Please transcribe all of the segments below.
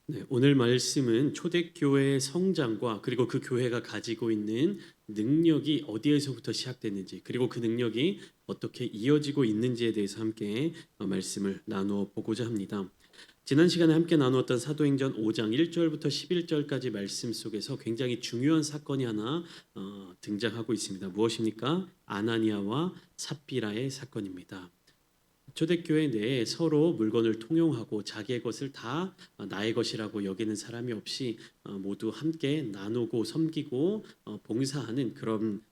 네, 오늘 말씀은 초대교회의 성장과 그리고 그 교회가 가지고 있는 능력이 어디에서부터 시작됐는지 그리고 그 능력이 어떻게 이어지고 있는지에 대해서 함께 말씀을 나누어 보고자 합니다. 지난 시간에 함께 나누었던 사도행전 5장 1절부터 11절까지 말씀 속에서 굉장히 중요한 사건이 하나 등장하고 있습니다. 무엇입니까? 아나니아와 삽비라의 사건입니다. 초대교회 내에 서로 물건을 통용하고 자기의 것을 다 나의 것이라고 여기는 사람이 없이 모두 함께 나누고 섬기고 봉사하는 그런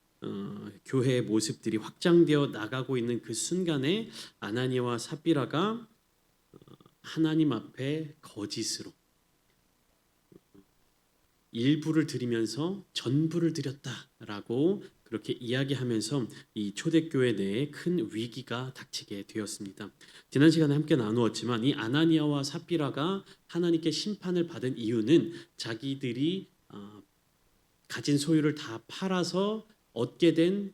교회의 모습들이 확장되어 나가고 있는 그 순간에 아나니아와 삽비라가 하나님 앞에 거짓으로 일부를 드리면서 전부를 드렸다라고 그렇게 이야기하면서 이 초대교회 내에 큰 위기가 닥치게 되었습니다. 지난 시간에 함께 나누었지만 이 아나니아와 삽비라가 하나님께 심판을 받은 이유는 자기들이 가진 소유를 다 팔아서 얻게 된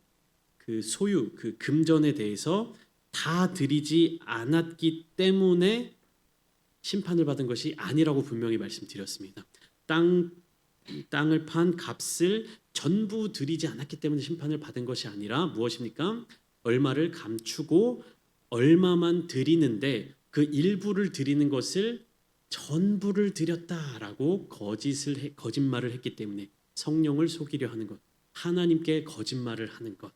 그 소유, 그 금전에 대해서 다 드리지 않았기 때문에 심판을 받은 것이 아니라고 분명히 말씀드렸습니다. 땅을 판 값을 전부 드리지 않았기 때문에 심판을 받은 것이 아니라 무엇입니까? 얼마를 감추고 얼마만 드리는데 그 일부를 드리는 것을 전부를 드렸다라고 거짓말을 했기 때문에 성령을 속이려 하는 것, 하나님께 거짓말을 하는 것.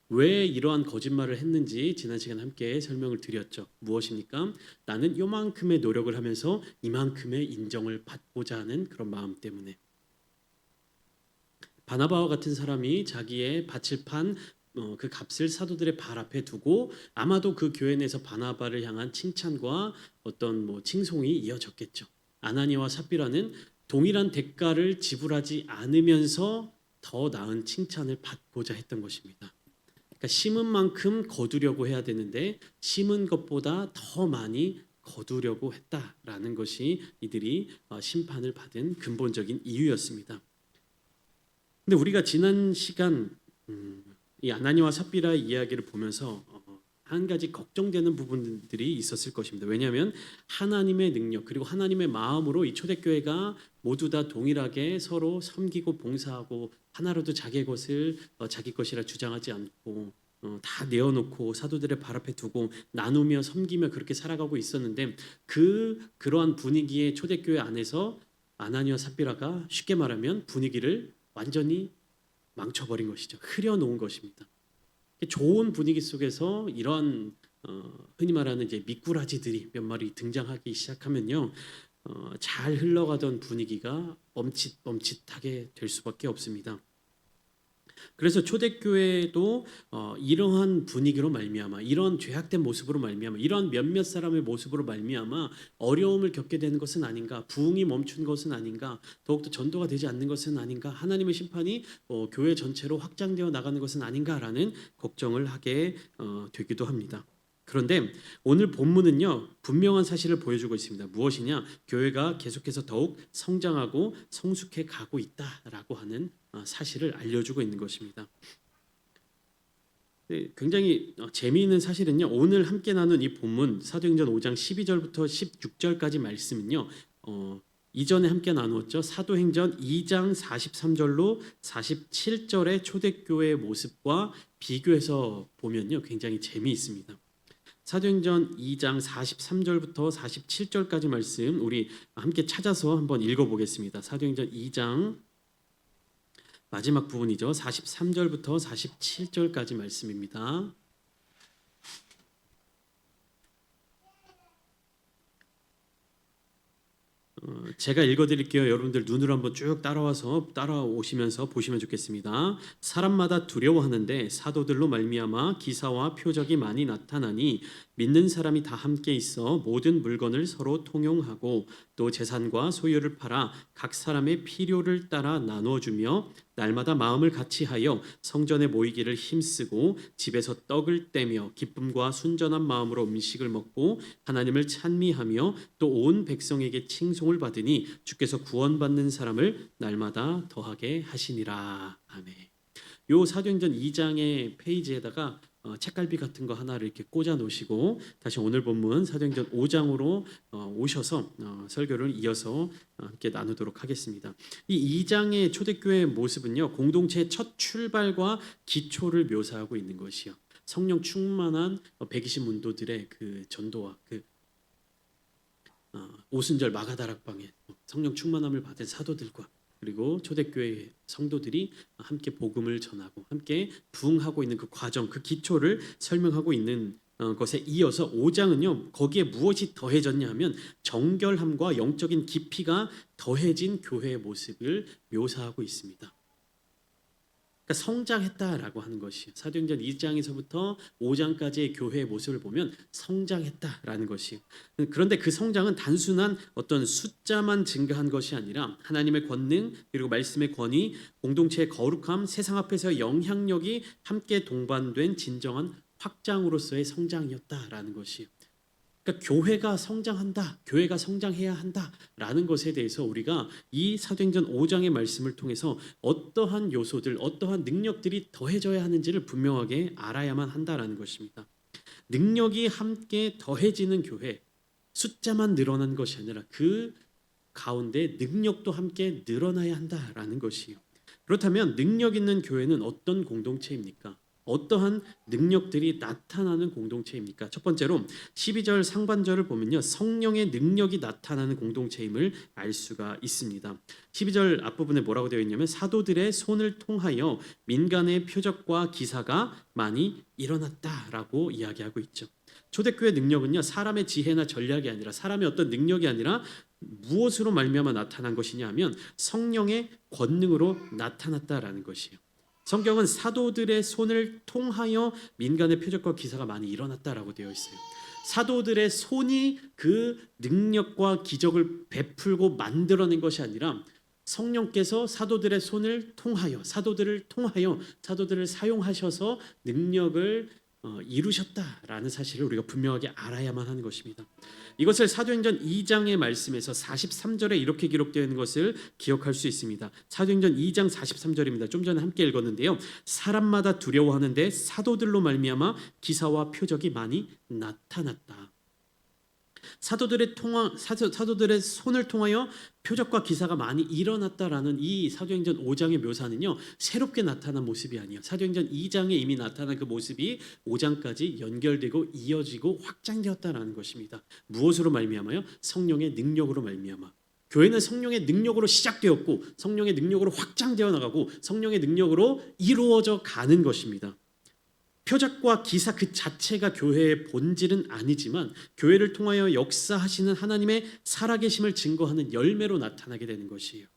왜 이러한 거짓말을 했는지 지난 시간에 함께 설명을 드렸죠. 무엇입니까? 나는 요만큼의 노력을 하면서 이만큼의 인정을 받고자 하는 그런 마음 때문에. 바나바와 같은 사람이 자기의 밭을 판 그 값을 사도들의 발 앞에 두고 아마도 그 교회 내에서 바나바를 향한 칭찬과 어떤 칭송이 이어졌겠죠. 아나니아와 삽비라는 동일한 대가를 지불하지 않으면서 더 나은 칭찬을 받고자 했던 것입니다. 그러니까 심은 만큼 거두려고 해야 되는데 심은 것보다 더 많이 거두려고 했다라는 것이 이들이 심판을 받은 근본적인 이유였습니다. 근데 우리가 지난 시간 이 아나니아와 삽비라의 이야기를 보면서 한 가지 걱정되는 부분들이 있었을 것입니다. 왜냐하면 하나님의 능력 그리고 하나님의 마음으로 이 초대교회가 모두 다 동일하게 서로 섬기고 봉사하고 하나라도 자기의 것을 자기 것이라 주장하지 않고 다 내어놓고 사도들의 발 앞에 두고 나누며 섬기며 그렇게 살아가고 있었는데 그러한 분위기의 초대교회 안에서 아나니아와 삽비라가 쉽게 말하면 분위기를 완전히 망쳐버린 것이죠. 흐려놓은 것입니다. 좋은 분위기 속에서 이런 흔히 말하는 이제 미꾸라지들이 몇 마리 등장하기 시작하면요, 잘 흘러가던 분위기가 멈칫멈칫하게 될 수밖에 없습니다. 그래서 초대교회도 이러한 분위기로 말미암아, 이런 죄악된 모습으로 말미암아, 이런 몇몇 사람의 모습으로 말미암아 어려움을 겪게 되는 것은 아닌가, 부흥이 멈춘 것은 아닌가, 더욱더 전도가 되지 않는 것은 아닌가, 하나님의 심판이 교회 전체로 확장되어 나가는 것은 아닌가라는 걱정을 하게 되기도 합니다. 그런데 오늘 본문은요, 분명한 사실을 보여주고 있습니다. 무엇이냐? 교회가 계속해서 더욱 성장하고 성숙해 가고 있다라고 하는 사실을 알려주고 있는 것입니다. 네, 굉장히 재미있는 사실은요, 오늘 함께 나눈 이 본문 사도행전 5장 12절부터 16절까지 말씀은요, 이전에 함께 나누었죠. 사도행전 2장 43절로 47절의 초대교회의 모습과 비교해서 보면요, 굉장히 재미있습니다. 사도행전 2장 43절부터 47절까지 말씀 우리 함께 찾아서 한번 읽어보겠습니다. 사도행전 2장 마지막 부분이죠. 43절부터 47절까지 말씀입니다. 제가 읽어드릴게요. 여러분들 눈으로 한번 쭉 따라오시면서 보시면 좋겠습니다. 사람마다 두려워하는데 사도들로 말미암아 기사와 표적이 많이 나타나니 믿는 사람이 다 함께 있어 모든 물건을 서로 통용하고 또 재산과 소유를 팔아 각 사람의 필요를 따라 나누어주며 날마다 마음을 같이하여 성전에 모이기를 힘쓰고 집에서 떡을 떼며 기쁨과 순전한 마음으로 음식을 먹고 하나님을 찬미하며 또 온 백성에게 칭송을 받으니 주께서 구원받는 사람을 날마다 더하게 하시니라. 아멘. 요 사도행전 2장의 페이지에다가 책갈피 같은 거 하나를 이렇게 꽂아 놓으시고 다시 오늘 본문 사도행전 5장으로 오셔서 설교를 이어서 함께 나누도록 하겠습니다. 이 2장의 초대교회의 모습은요, 공동체의 첫 출발과 기초를 묘사하고 있는 것이요. 성령 충만한 120문도들의 그 전도와 그 오순절 마가다락방에 성령 충만함을 받은 사도들과 그리고 초대교회 성도들이 함께 복음을 전하고 함께 부흥하고 있는 그 과정, 그 기초를 설명하고 있는 것에 이어서 5장은요, 거기에 무엇이 더해졌냐 하면 정결함과 영적인 깊이가 더해진 교회의 모습을 묘사하고 있습니다. 그러니까 성장했다라고 하는 것이에요. 사도행전 2장에서부터 5장까지의 교회의 모습을 보면 성장했다라는 것이에요. 그런데 그 성장은 단순한 어떤 숫자만 증가한 것이 아니라 하나님의 권능 그리고 말씀의 권위, 공동체의 거룩함, 세상 앞에서 영향력이 함께 동반된 진정한 확장으로서의 성장이었다라는 것이에요. 그러니까 교회가 성장한다, 교회가 성장해야 한다라는 것에 대해서 우리가 이 사도행전 5장의 말씀을 통해서 어떠한 요소들, 어떠한 능력들이 더해져야 하는지를 분명하게 알아야만 한다라는 것입니다. 능력이 함께 더해지는 교회, 숫자만 늘어난 것이 아니라 그 가운데 능력도 함께 늘어나야 한다라는 것이에요. 그렇다면 능력 있는 교회는 어떤 공동체입니까? 어떠한 능력들이 나타나는 공동체입니까? 첫 번째로 12절 상반절을 보면요, 성령의 능력이 나타나는 공동체임을 알 수가 있습니다. 12절 앞부분에 뭐라고 되어 있냐면 사도들의 손을 통하여 민간의 표적과 기사가 많이 일어났다라고 이야기하고 있죠. 초대교회 능력은요, 사람의 지혜나 전략이 아니라 사람의 어떤 능력이 아니라 무엇으로 말미암아 나타난 것이냐 하면 성령의 권능으로 나타났다라는 것이에요. 성경은 사도들의 손을 통하여 민간의 표적과 기사가 많이 일어났다라고 되어 있어요. 사도들의 손이 그 능력과 기적을 베풀고 만들어낸 것이 아니라 성령께서 사도들의 손을 통하여 사도들을 사용하셔서 능력을 이루셨다라는 사실을 우리가 분명하게 알아야만 하는 것입니다. 이것을 사도행전 2장의 말씀에서 43절에 이렇게 기록되어 있는 것을 기억할 수 있습니다. 사도행전 2장 43절입니다. 좀 전에 함께 읽었는데요. 사람마다 두려워하는데 사도들로 말미암아 기사와 표적이 많이 나타났다. 사도들의 손을 통하여 표적과 기사가 많이 일어났다라는 이 사도행전 5장의 묘사는요, 새롭게 나타난 모습이 아니에요. 사도행전 2장에 이미 나타난 그 모습이 5장까지 연결되고 이어지고 확장되었다라는 것입니다. 무엇으로 말미암아요? 성령의 능력으로 말미암아. 교회는 성령의 능력으로 시작되었고 성령의 능력으로 확장되어 나가고 성령의 능력으로 이루어져 가는 것입니다. 표적과 기사 그 자체가 교회의 본질은 아니지만 교회를 통하여 역사하시는 하나님의 살아계심을 증거하는 열매로 나타나게 되는 것이에요.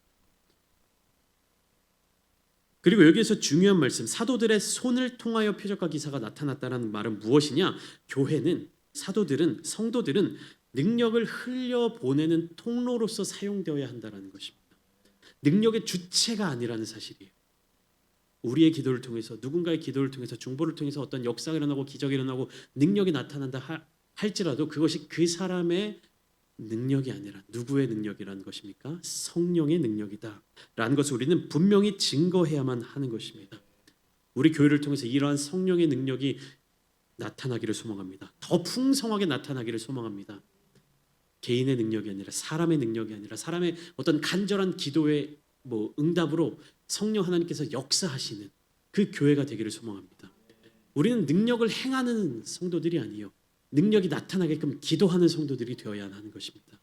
그리고 여기에서 중요한 말씀, 사도들의 손을 통하여 표적과 기사가 나타났다는 말은 무엇이냐? 교회는, 사도들은, 성도들은 능력을 흘려보내는 통로로서 사용되어야 한다는 것입니다. 능력의 주체가 아니라는 사실이에요. 우리의 기도를 통해서, 누군가의 기도를 통해서, 중보를 통해서 어떤 역사가 일어나고 기적이 일어나고 능력이 나타난다 할지라도 그것이 그 사람의 능력이 아니라 누구의 능력이라는 것입니까? 성령의 능력이다 라는 것을 우리는 분명히 증거해야만 하는 것입니다. 우리 교회를 통해서 이러한 성령의 능력이 나타나기를 소망합니다. 더 풍성하게 나타나기를 소망합니다. 개인의 능력이 아니라 사람의 능력이 아니라 사람의 어떤 간절한 기도의 응답으로 성령 하나님께서 역사하시는 그 교회가 되기를 소망합니다. 우리는 능력을 행하는 성도들이 아니에요. 능력이 나타나게끔 기도하는 성도들이 되어야 하는 것입니다.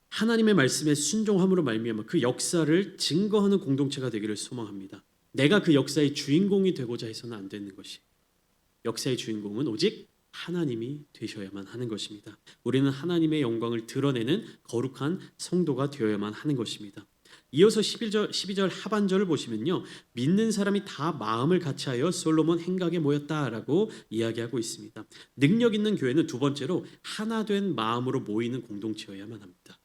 하나님의 말씀에 순종함으로 말미암아 그 역사를 증거하는 공동체가 되기를 소망합니다. 내가 그 역사의 주인공이 되고자 해서는 안 되는 것이, 역사의 주인공은 오직 하나님이 되셔야만 하는 것입니다. 우리는 하나님의 영광을 드러내는 거룩한 성도가 되어야만 하는 것입니다. 이어서 12절 하반절을 보시면요, 믿는 사람이 다 마음을 같이하여 솔로몬 행각에 모였다라고 이야기하고 있습니다. 능력 있는 교회는 두 번째로 하나 된 마음으로 모이는 공동체여야만 합니다.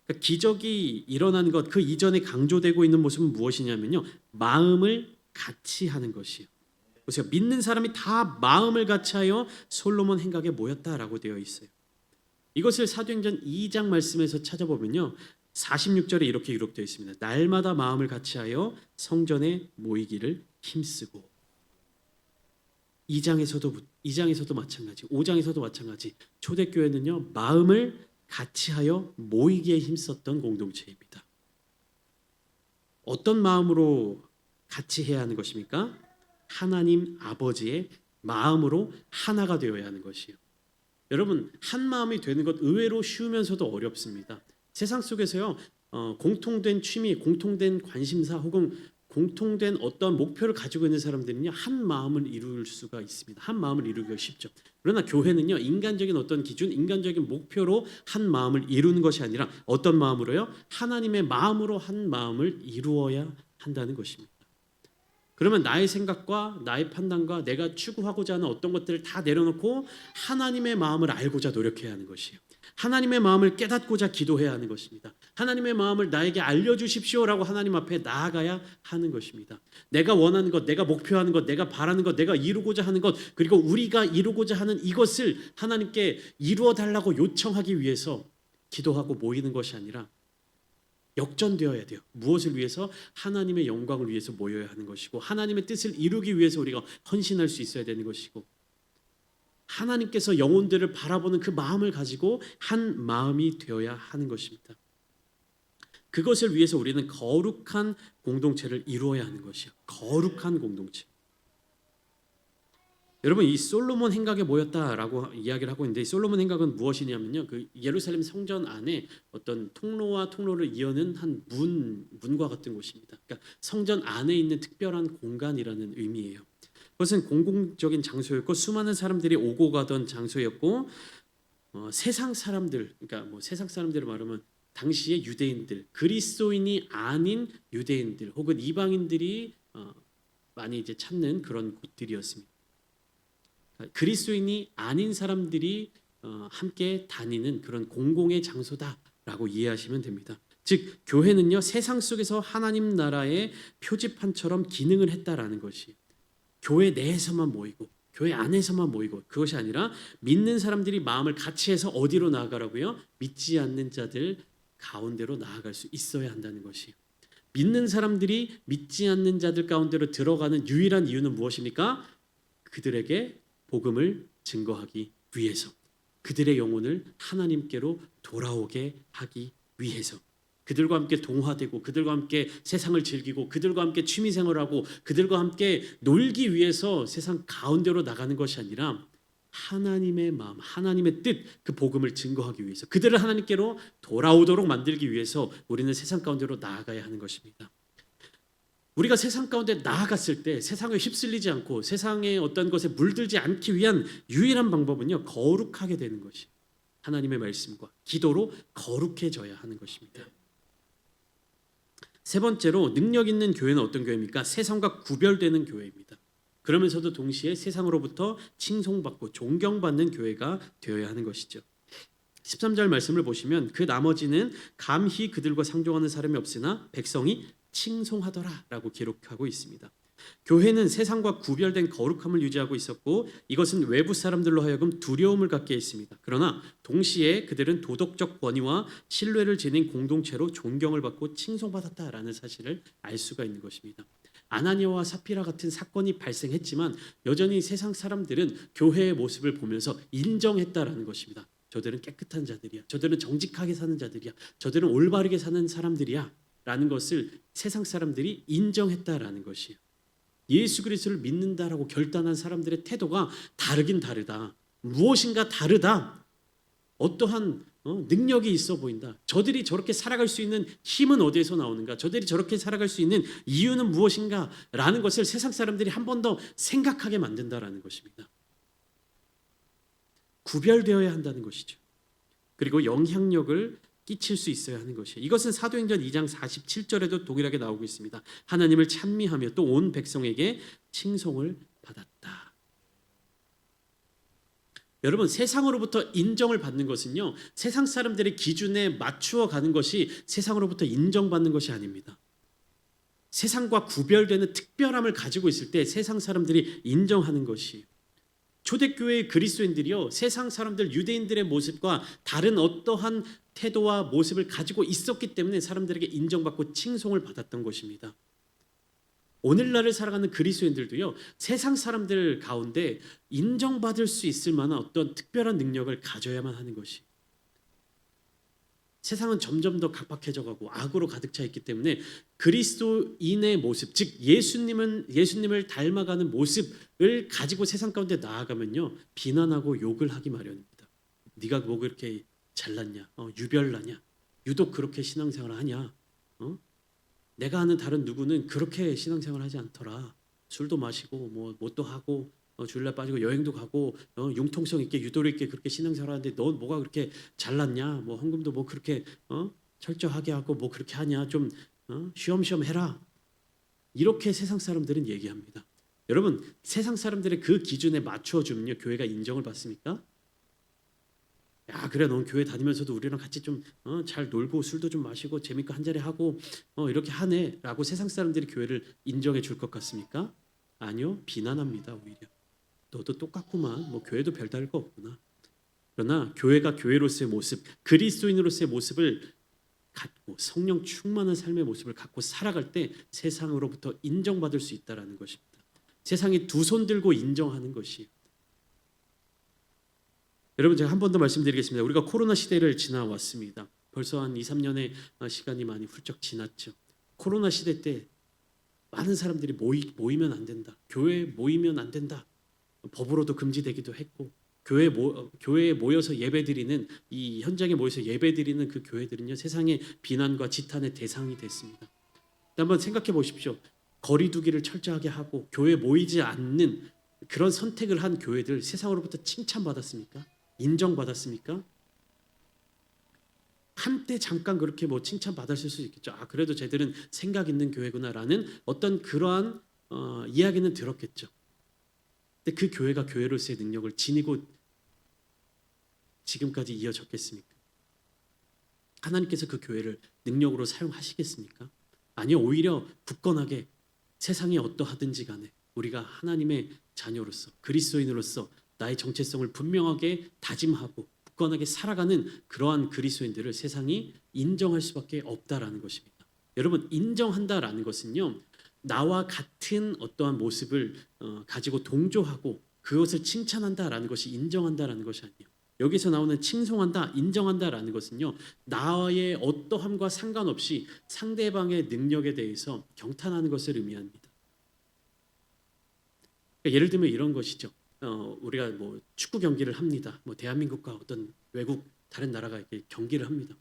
그러니까 기적이 일어난 것, 그 이전에 강조되고 있는 모습은 무엇이냐면요, 마음을 같이 하는 것이에요. 보세요, 믿는 사람이 다 마음을 같이하여 솔로몬 행각에 모였다라고 되어 있어요. 이것을 사도행전 2장 말씀에서 찾아보면요, 46절에 이렇게 기록되어 있습니다. 날마다 마음을 같이하여 성전에 모이기를 힘쓰고. 2장에서도 마찬가지, 5장에서도 마찬가지. 초대교회는요, 마음을 같이하여 모이기에 힘썼던 공동체입니다. 어떤 마음으로 같이 해야 하는 것입니까? 하나님 아버지의 마음으로 하나가 되어야 하는 것이요. 여러분, 한 마음이 되는 것 의외로 쉬우면서도 어렵습니다. 세상 속에서요, 공통된 취미, 공통된 관심사 혹은 공통된 어떤 목표를 가지고 있는 사람들은요, 한 마음을 이룰 수가 있습니다. 한 마음을 이루기가 쉽죠. 그러나 교회는요, 인간적인 어떤 기준, 인간적인 목표로 한 마음을 이루는 것이 아니라 어떤 마음으로요? 하나님의 마음으로 한 마음을 이루어야 한다는 것입니다. 그러면 나의 생각과 나의 판단과 내가 추구하고자 하는 어떤 것들을 다 내려놓고 하나님의 마음을 알고자 노력해야 하는 것이에요. 하나님의 마음을 깨닫고자 기도해야 하는 것입니다. 하나님의 마음을 나에게 알려주십시오라고 하나님 앞에 나아가야 하는 것입니다. 내가 원하는 것, 내가 목표하는 것, 내가 바라는 것, 내가 이루고자 하는 것, 그리고 우리가 이루고자 하는 이것을 하나님께 이루어 달라고 요청하기 위해서 기도하고 모이는 것이 아니라 역전되어야 돼요. 무엇을 위해서? 하나님의 영광을 위해서 모여야 하는 것이고, 하나님의 뜻을 이루기 위해서 우리가 헌신할 수 있어야 되는 것이고, 하나님께서 영혼들을 바라보는 그 마음을 가지고 한 마음이 되어야 하는 것입니다. 그것을 위해서 우리는 거룩한 공동체를 이루어야 하는 것이요. 거룩한 공동체. 여러분, 이 솔로몬 행각에 모였다라고 이야기를 하고 있는데, 이 솔로몬 행각은 무엇이냐면요, 그 예루살렘 성전 안에 어떤 통로와 통로를 이어는 한 문과 같은 곳입니다. 그러니까 성전 안에 있는 특별한 공간이라는 의미예요. 그것은 공공적인 장소였고 수많은 사람들이 오고 가던 장소였고, 세상 사람들, 그러니까 뭐 세상 사람들을 말하면 당시의 유대인들, 그리스도인이 아닌 유대인들 혹은 이방인들이 많이 이제 찾는 그런 곳들이었습니다. 그리스도인이 아닌 사람들이 함께 다니는 그런 공공의 장소다라고 이해하시면 됩니다. 즉 교회는요, 세상 속에서 하나님 나라의 표지판처럼 기능을 했다라는 것이, 교회 내에서만 모이고 교회 안에서만 모이고, 그것이 아니라 믿는 사람들이 마음을 같이 해서 어디로 나아가라고요? 믿지 않는 자들 가운데로 나아갈 수 있어야 한다는 것이에요. 믿는 사람들이 믿지 않는 자들 가운데로 들어가는 유일한 이유는 무엇입니까? 그들에게 복음을 증거하기 위해서, 그들의 영혼을 하나님께로 돌아오게 하기 위해서, 그들과 함께 동화되고 그들과 함께 세상을 즐기고 그들과 함께 취미생활하고 그들과 함께 놀기 위해서 세상 가운데로 나가는 것이 아니라 하나님의 마음, 하나님의 뜻, 그 복음을 증거하기 위해서, 그들을 하나님께로 돌아오도록 만들기 위해서 우리는 세상 가운데로 나아가야 하는 것입니다. 우리가 세상 가운데 나아갔을 때 세상에 휩쓸리지 않고 세상의 어떤 것에 물들지 않기 위한 유일한 방법은요, 거룩하게 되는 것이, 하나님의 말씀과 기도로 거룩해져야 하는 것입니다. 세 번째로, 능력 있는 교회는 어떤 교회입니까? 세상과 구별되는 교회입니다. 그러면서도 동시에 세상으로부터 칭송받고 존경받는 교회가 되어야 하는 것이죠. 13절 말씀을 보시면, 그 나머지는 감히 그들과 상종하는 사람이 없으나 백성이 칭송하더라라고 기록하고 있습니다. 교회는 세상과 구별된 거룩함을 유지하고 있었고, 이것은 외부 사람들로 하여금 두려움을 갖게 했습니다. 그러나 동시에 그들은 도덕적 권위와 신뢰를 지닌 공동체로 존경을 받고 칭송받았다라는 사실을 알 수가 있는 것입니다. 아나니아와 사피라 같은 사건이 발생했지만 여전히 세상 사람들은 교회의 모습을 보면서 인정했다라는 것입니다. 저들은 깨끗한 자들이야, 저들은 정직하게 사는 자들이야, 저들은 올바르게 사는 사람들이야 라는 것을 세상 사람들이 인정했다라는 것이에요. 예수 그리스도를 믿는다라고 결단한 사람들의 태도가 다르긴 다르다, 무엇인가 다르다, 어떠한 능력이 있어 보인다, 저들이 저렇게 살아갈 수 있는 힘은 어디에서 나오는가, 저들이 저렇게 살아갈 수 있는 이유는 무엇인가 라는 것을 세상 사람들이 한 번 더 생각하게 만든다라는 것입니다. 구별되어야 한다는 것이죠. 그리고 영향력을 끼칠 수 있어야 하는 것이에요. 이것은 사도행전 2장 47절에도 동일하게 나오고 있습니다. 하나님을 찬미하며 또 온 백성에게 칭송을 받았다. 여러분, 세상으로부터 인정을 받는 것은요, 세상 사람들의 기준에 맞추어 가는 것이 세상으로부터 인정받는 것이 아닙니다. 세상과 구별되는 특별함을 가지고 있을 때 세상 사람들이 인정하는 것이, 초대교회의 그리스도인들이요, 세상 사람들 유대인들의 모습과 다른 어떠한 태도와 모습을 가지고 있었기 때문에 사람들에게 인정받고 칭송을 받았던 것입니다. 오늘날을 살아가는 그리스도인들도요, 세상 사람들 가운데 인정받을 수 있을 만한 어떤 특별한 능력을 가져야만 하는 것이, 세상은 점점 더 각박해져 가고 악으로 가득 차 있기 때문에 그리스도인의 모습, 즉 예수님을 닮아가는 모습을 가지고 세상 가운데 나아가면요, 비난하고 욕을 하기 마련입니다. 네가 뭐 그렇게 잘났냐, 유별나냐, 유독 그렇게 신앙생활을 하냐, 내가 아는 다른 누구는 그렇게 신앙생활 하지 않더라. 술도 마시고 뭐 뭣도 하고 주일날 빠지고 여행도 가고 융통성 있게 유도리 있게 그렇게 신앙생활 하는데 넌 뭐가 그렇게 잘났냐? 뭐 헌금도 뭐 그렇게 철저하게 하고 뭐 그렇게 하냐? 좀 쉬엄쉬엄 해라. 이렇게 세상 사람들은 얘기합니다. 여러분, 세상 사람들의 그 기준에 맞춰 주면요, 교회가 인정을 받습니까? 야, 그래, 넌 교회 다니면서도 우리랑 같이 좀 잘 놀고 술도 좀 마시고 재밌고 한자리 하고 이렇게 하네라고 세상 사람들이 교회를 인정해 줄 것 같습니까? 아니요, 비난합니다. 오히려 너도 똑같구만, 뭐 교회도 별다를 거 없구나. 그러나 교회가 교회로서의 모습, 그리스도인으로서의 모습을 갖고 성령 충만한 삶의 모습을 갖고 살아갈 때 세상으로부터 인정받을 수 있다라는 것입니다. 세상이 두 손 들고 인정하는 것이, 여러분, 제가 한 번 더 말씀드리겠습니다. 우리가 코로나 시대를 지나왔습니다. 벌써 한 2, 3년의 시간이 많이 훌쩍 지났죠. 코로나 시대 때 많은 사람들이 모이면 안 된다. 교회에 모이면 안 된다. 법으로도 금지되기도 했고, 교회에 모여서 예배드리는, 이 현장에 모여서 예배드리는 그 교회들은요, 세상의 비난과 지탄의 대상이 됐습니다. 한번 생각해 보십시오. 거리 두기를 철저하게 하고 교회에 모이지 않는 그런 선택을 한 교회들, 세상으로부터 칭찬받았습니까? 인정받았습니까? 한때 잠깐 그렇게 뭐 칭찬받았을 수 있겠죠. 아, 그래도 쟤들은 생각 있는 교회구나라는 어떤 그러한 이야기는 들었겠죠. 근데 그 교회가 교회로서의 능력을 지니고 지금까지 이어졌겠습니까? 하나님께서 그 교회를 능력으로 사용하시겠습니까? 아니요, 오히려 굳건하게 세상이 어떠하든지 간에 우리가 하나님의 자녀로서, 그리스도인으로서 나의 정체성을 분명하게 다짐하고 굳건하게 살아가는 그러한 그리스도인들을 세상이 인정할 수밖에 없다라는 것입니다. 여러분, 인정한다라는 것은요, 나와 같은 어떠한 모습을 가지고 동조하고 그것을 칭찬한다라는 것이 인정한다라는 것이 아니에요. 여기서 나오는 칭송한다, 인정한다라는 것은요, 나의 어떠함과 상관없이 상대방의 능력에 대해서 경탄하는 것을 의미합니다. 그러니까 예를 들면 이런 것이죠. 우리가 뭐 축구 경기를 합니다. 뭐 대한민국과 어떤 외국 다른 나라가 이렇게 경기를 합니다.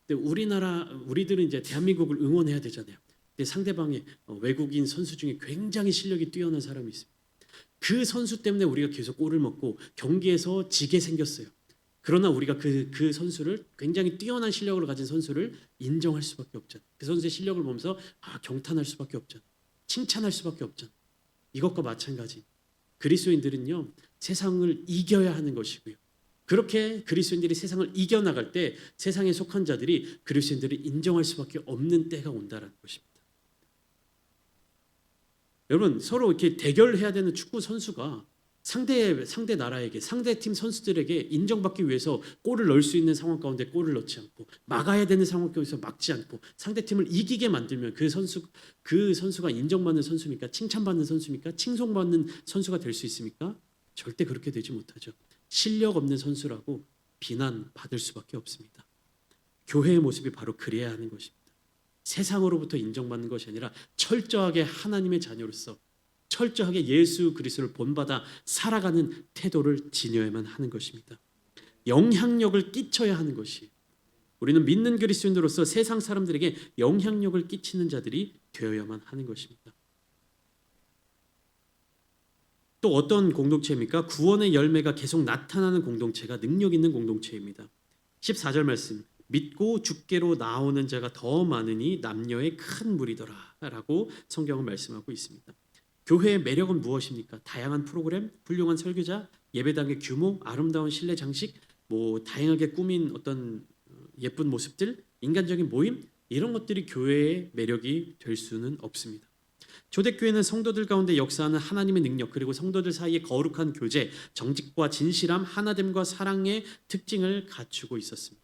근데 우리들은 이제 대한민국을 응원해야 되잖아요. 근데 상대방의 외국인 선수 중에 굉장히 실력이 뛰어난 사람이 있습니다. 그 선수 때문에 우리가 계속 골을 먹고 경기에서 지게 생겼어요. 그러나 우리가 그 선수를, 굉장히 뛰어난 실력을 가진 선수를 인정할 수밖에 없잖아요. 그 선수의 실력을 보면서 경탄할 수밖에 없잖아요. 칭찬할 수밖에 없잖아요. 이것과 마찬가지. 그리스도인들은요, 세상을 이겨야 하는 것이고요. 그렇게 그리스도인들이 세상을 이겨나갈 때 세상에 속한 자들이 그리스도인들을 인정할 수밖에 없는 때가 온다는 것입니다. 여러분, 서로 이렇게 대결해야 되는 축구 선수가 상대 나라에게, 상대 팀 선수들에게 인정받기 위해서 골을 넣을 수 있는 상황 가운데 골을 넣지 않고, 막아야 되는 상황 가운데서 막지 않고 상대 팀을 이기게 만들면 그 선수가 인정받는 선수입니까? 칭찬받는 선수입니까? 칭송받는 선수가 될 수 있습니까? 절대 그렇게 되지 못하죠. 실력 없는 선수라고 비난받을 수밖에 없습니다. 교회의 모습이 바로 그래야 하는 것입니다. 세상으로부터 인정받는 것이 아니라 철저하게 하나님의 자녀로서 철저하게 예수 그리스도를 본받아 살아가는 태도를 지녀야만 하는 것입니다. 영향력을 끼쳐야 하는 것이, 우리는 믿는 그리스도인으로서 세상 사람들에게 영향력을 끼치는 자들이 되어야만 하는 것입니다. 또 어떤 공동체입니까? 구원의 열매가 계속 나타나는 공동체가 능력 있는 공동체입니다. 14절 말씀, 믿고 주께로 나오는 자가 더 많으니 남녀의 큰 무리더라 라고 성경은 말씀하고 있습니다. 교회의 매력은 무엇입니까? 다양한 프로그램, 훌륭한 설교자, 예배당의 규모, 아름다운 실내 장식, 뭐 다양하게 꾸민 어떤 예쁜 모습들, 인간적인 모임, 이런 것들이 교회의 매력이 될 수는 없습니다. 초대교회는 성도들 가운데 역사하는 하나님의 능력, 그리고 성도들 사이의 거룩한 교제, 정직과 진실함, 하나됨과 사랑의 특징을 갖추고 있었습니다.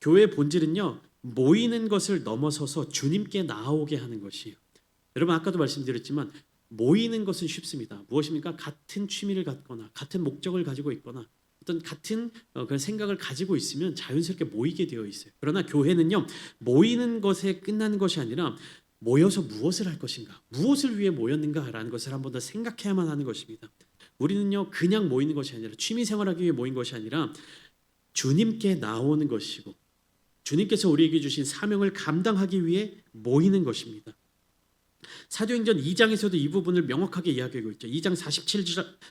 교회의 본질은요, 모이는 것을 넘어서서 주님께 나아오게 하는 것이에요. 여러분, 아까도 말씀드렸지만 모이는 것은 쉽습니다. 무엇입니까? 같은 취미를 갖거나 같은 목적을 가지고 있거나 어떤 같은 그런 생각을 가지고 있으면 자연스럽게 모이게 되어 있어요. 그러나 교회는요, 모이는 것에 끝나는 것이 아니라 모여서 무엇을 할 것인가, 무엇을 위해 모였는가라는 것을 한 번 더 생각해야만 하는 것입니다. 우리는요, 그냥 모이는 것이 아니라 취미 생활하기 위해 모인 것이 아니라 주님께 나오는 것이고 주님께서 우리에게 주신 사명을 감당하기 위해 모이는 것입니다. 사도행전 2장에서도 이 부분을 명확하게 이야기하고 있죠. 2장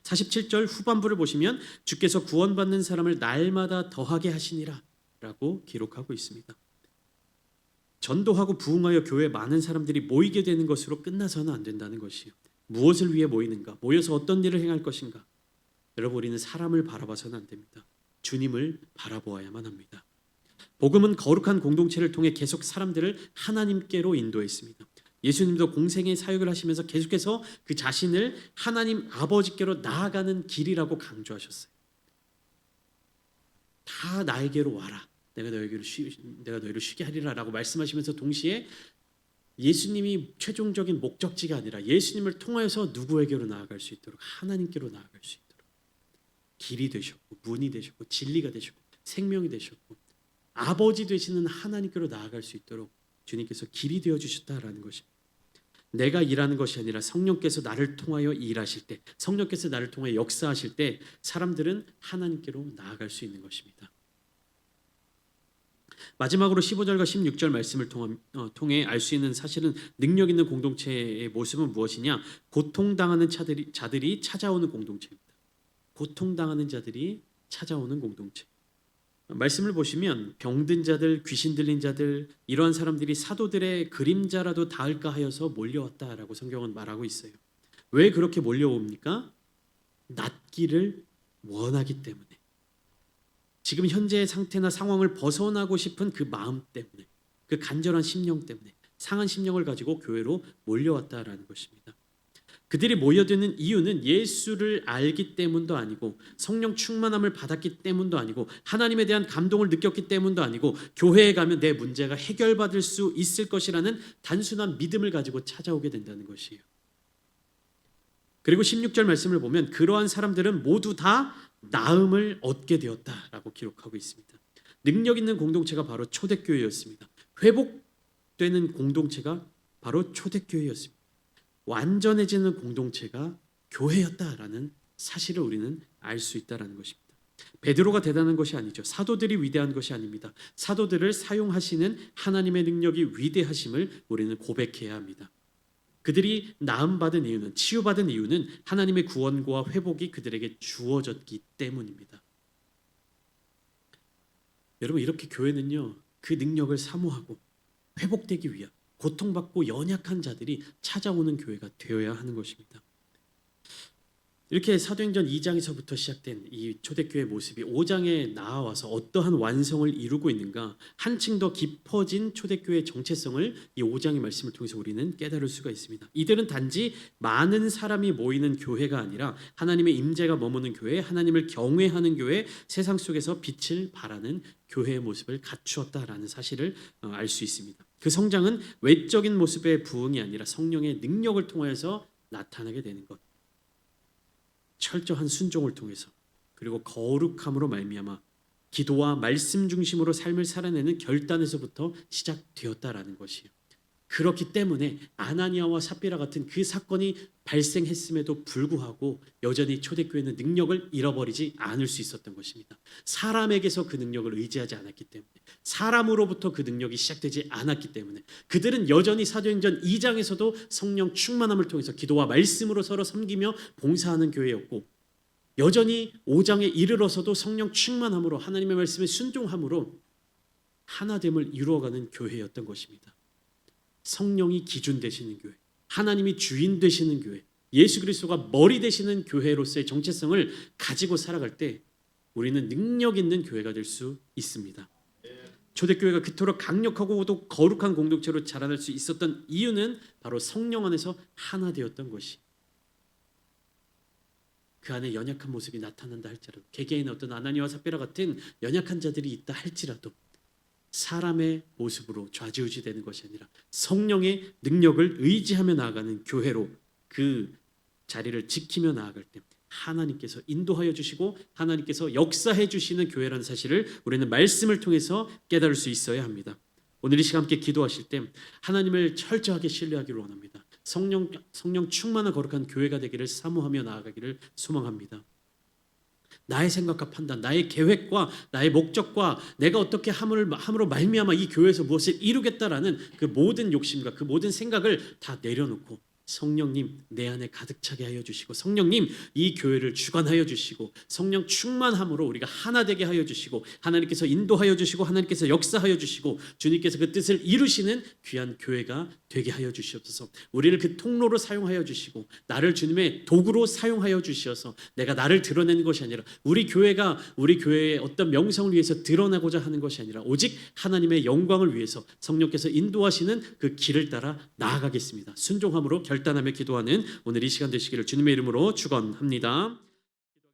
47절 후반부를 보시면 주께서 구원받는 사람을 날마다 더하게 하시니라 라고 기록하고 있습니다. 전도하고 부흥하여 교회에 많은 사람들이 모이게 되는 것으로 끝나서는 안 된다는 것이에요. 무엇을 위해 모이는가? 모여서 어떤 일을 행할 것인가? 여러분, 우리는 사람을 바라봐서는 안 됩니다. 주님을 바라보아야만 합니다. 복음은 거룩한 공동체를 통해 계속 사람들을 하나님께로 인도했습니다. 예수님도 공생의 사역을 하시면서 계속해서 그 자신을 하나님 아버지께로 나아가는 길이라고 강조하셨어요. 다 나에게로 와라. 내가 너희를 쉬게 하리라 라고 말씀하시면서 동시에 예수님이 최종적인 목적지가 아니라 예수님을 통하여서 누구에게로 나아갈 수 있도록, 하나님께로 나아갈 수 있도록 길이 되셨고 문이 되셨고 진리가 되셨고 생명이 되셨고 아버지 되시는 하나님께로 나아갈 수 있도록 주님께서 길이 되어주셨다라는 것입니다. 내가 일하는 것이 아니라 성령께서 나를 통하여 일하실 때, 성령께서 나를 통하여 역사하실 때 사람들은 하나님께로 나아갈 수 있는 것입니다. 마지막으로 15절과 16절 말씀을 통해 알 수 있는 사실은 능력 있는 공동체의 모습은 무엇이냐? 고통당하는 자들이 찾아오는 공동체입니다. 고통당하는 자들이 찾아오는 공동체. 말씀을 보시면 병든 자들, 귀신 들린 자들, 이러한 사람들이 사도들의 그림자라도 닿을까 하여서 몰려왔다라고 성경은 말하고 있어요. 왜 그렇게 몰려옵니까? 낫기를 원하기 때문에, 지금 현재의 상태나 상황을 벗어나고 싶은 그 마음 때문에, 그 간절한 심령 때문에, 상한 심령을 가지고 교회로 몰려왔다라는 것입니다. 그들이 모여드는 이유는 예수를 알기 때문도 아니고 성령 충만함을 받았기 때문도 아니고 하나님에 대한 감동을 느꼈기 때문도 아니고 교회에 가면 내 문제가 해결받을 수 있을 것이라는 단순한 믿음을 가지고 찾아오게 된다는 것이에요. 그리고 16절 말씀을 보면 그러한 사람들은 모두 다 나음을 얻게 되었다라고 기록하고 있습니다. 능력 있는 공동체가 바로 초대교회였습니다. 회복되는 공동체가 바로 초대교회였습니다. 완전해지는 공동체가 교회였다라는 사실을 우리는 알 수 있다라는 것입니다. 베드로가 대단한 것이 아니죠. 사도들이 위대한 것이 아닙니다. 사도들을 사용하시는 하나님의 능력이 위대하심을 우리는 고백해야 합니다. 그들이 나음받은 이유는, 치유받은 이유는 하나님의 구원과 회복이 그들에게 주어졌기 때문입니다. 여러분, 이렇게 교회는요, 그 능력을 사모하고 회복되기 위한, 고통받고 연약한 자들이 찾아오는 교회가 되어야 하는 것입니다. 이렇게 사도행전 2장에서부터 시작된 이 초대교회 모습이 5장에 나와서 어떠한 완성을 이루고 있는가, 한층 더 깊어진 초대교회의 정체성을 이 5장의 말씀을 통해서 우리는 깨달을 수가 있습니다. 이들은 단지 많은 사람이 모이는 교회가 아니라 하나님의 임재가 머무는 교회, 하나님을 경외하는 교회, 세상 속에서 빛을 발하는 교회의 모습을 갖추었다라는 사실을 알 수 있습니다. 그 성장은 외적인 모습의 부흥이 아니라 성령의 능력을 통해서 나타나게 되는 것, 철저한 순종을 통해서, 그리고 거룩함으로 말미암아 기도와 말씀 중심으로 삶을 살아내는 결단에서부터 시작되었다라는 것이에요. 그렇기 때문에 아나니아와 삽비라 같은 그 사건이 발생했음에도 불구하고 여전히 초대교회는 능력을 잃어버리지 않을 수 있었던 것입니다. 사람에게서 그 능력을 의지하지 않았기 때문에, 사람으로부터 그 능력이 시작되지 않았기 때문에 그들은 여전히 사도행전 2장에서도 성령 충만함을 통해서 기도와 말씀으로 서로 섬기며 봉사하는 교회였고, 여전히 5장에 이르러서도 성령 충만함으로 하나님의 말씀에 순종함으로 하나됨을 이루어가는 교회였던 것입니다. 성령이 기준 되시는 교회, 하나님이 주인 되시는 교회, 예수 그리스도가 머리 되시는 교회로서의 정체성을 가지고 살아갈 때 우리는 능력 있는 교회가 될 수 있습니다. 초대교회가 그토록 강력하고도 거룩한 공동체로 자라날 수 있었던 이유는 바로 성령 안에서 하나 되었던 것이, 그 안에 연약한 모습이 나타난다 할지라도, 개개인의 어떤 아나니와 삽비라 같은 연약한 자들이 있다 할지라도 사람의 모습으로 좌지우지 되는 것이 아니라 성령의 능력을 의지하며 나아가는 교회로 그 자리를 지키며 나아갈 때 하나님께서 인도하여 주시고 하나님께서 역사해 주시는 교회라는 사실을 우리는 말씀을 통해서 깨달을 수 있어야 합니다. 오늘 이 시간 함께 기도하실 때 하나님을 철저하게 신뢰하기를 원합니다. 성령 충만한 거룩한 교회가 되기를 사모하며 나아가기를 소망합니다. 나의 생각과 판단, 나의 계획과 나의 목적과 내가 어떻게 함으로 말미암아 이 교회에서 무엇을 이루겠다라는 그 모든 욕심과 그 모든 생각을 다 내려놓고 성령님 내 안에 가득 차게 하여 주시고, 성령님 이 교회를 주관하여 주시고, 성령 충만함으로 우리가 하나 되게 하여 주시고, 하나님께서 인도하여 주시고 하나님께서 역사하여 주시고 주님께서 그 뜻을 이루시는 귀한 교회가 되게 하여 주시옵소서. 우리를 그 통로로 사용하여 주시고 나를 주님의 도구로 사용하여 주시어서 내가 나를 드러내는 것이 아니라 우리 교회가 우리 교회의 어떤 명성을 위해서 드러나고자 하는 것이 아니라 오직 하나님의 영광을 위해서 성령께서 인도하시는 그 길을 따라 나아가겠습니다. 순종함으로 결단하며 기도하는 오늘 이 시간 되시기를 주님의 이름으로 축원합니다.